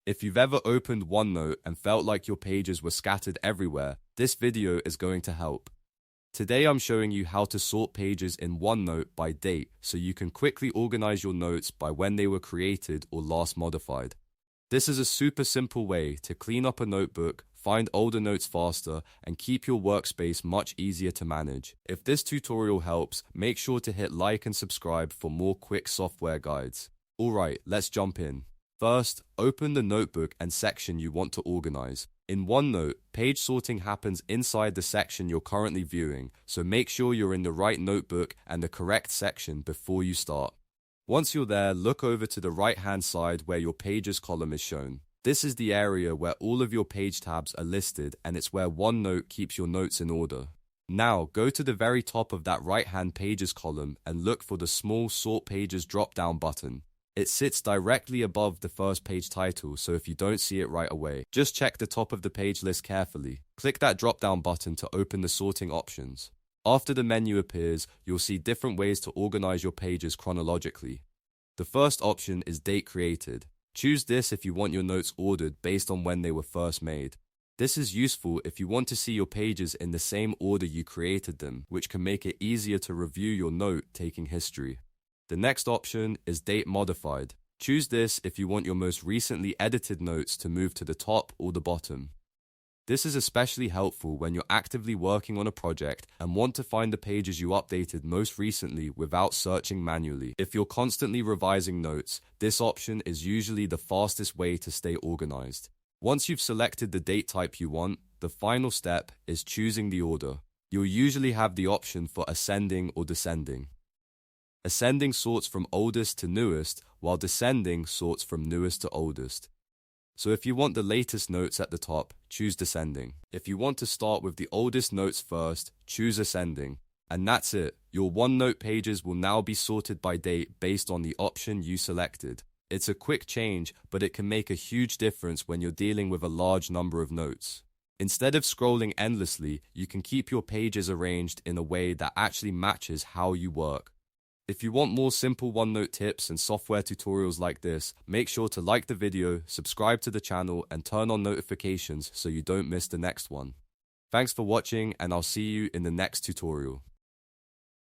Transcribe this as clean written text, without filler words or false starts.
If you've ever opened OneNote and felt like your pages were scattered everywhere, this video is going to help. Today I'm showing you how to sort pages in OneNote by date so you can quickly organize your notes by when they were created or last modified. This is a super simple way to clean up a notebook, find older notes faster, and keep your workspace much easier to manage. If this tutorial helps, make sure to hit like and subscribe for more quick software guides. Alright, let's jump in. First, open the notebook and section you want to organize. In OneNote, page sorting happens inside the section you're currently viewing, so make sure you're in the right notebook and the correct section before you start. Once you're there, look over to the right-hand side where your Pages column is shown. This is the area where all of your page tabs are listed, and it's where OneNote keeps your notes in order. Now, go to the very top of that right-hand Pages column and look for the small Sort Pages drop-down button. It sits directly above the first page title, so if you don't see it right away, just check the top of the page list carefully. Click that drop-down button to open the sorting options. After the menu appears, you'll see different ways to organize your pages chronologically. The first option is Date Created. Choose this if you want your notes ordered based on when they were first made. This is useful if you want to see your pages in the same order you created them, which can make it easier to review your note-taking history. The next option is Date Modified. Choose this if you want your most recently edited notes to move to the top or the bottom. This is especially helpful when you're actively working on a project and want to find the pages you updated most recently without searching manually. If you're constantly revising notes, this option is usually the fastest way to stay organized. Once you've selected the date type you want, the final step is choosing the order. You'll usually have the option for ascending or descending. Ascending sorts from oldest to newest, while descending sorts from newest to oldest. So if you want the latest notes at the top, choose descending. If you want to start with the oldest notes first, choose ascending. And that's it. Your OneNote pages will now be sorted by date based on the option you selected. It's a quick change, but it can make a huge difference when you're dealing with a large number of notes. Instead of scrolling endlessly, you can keep your pages arranged in a way that actually matches how you work. If you want more simple OneNote tips and software tutorials like this, make sure to like the video, subscribe to the channel, and turn on notifications so you don't miss the next one. Thanks for watching, and I'll see you in the next tutorial.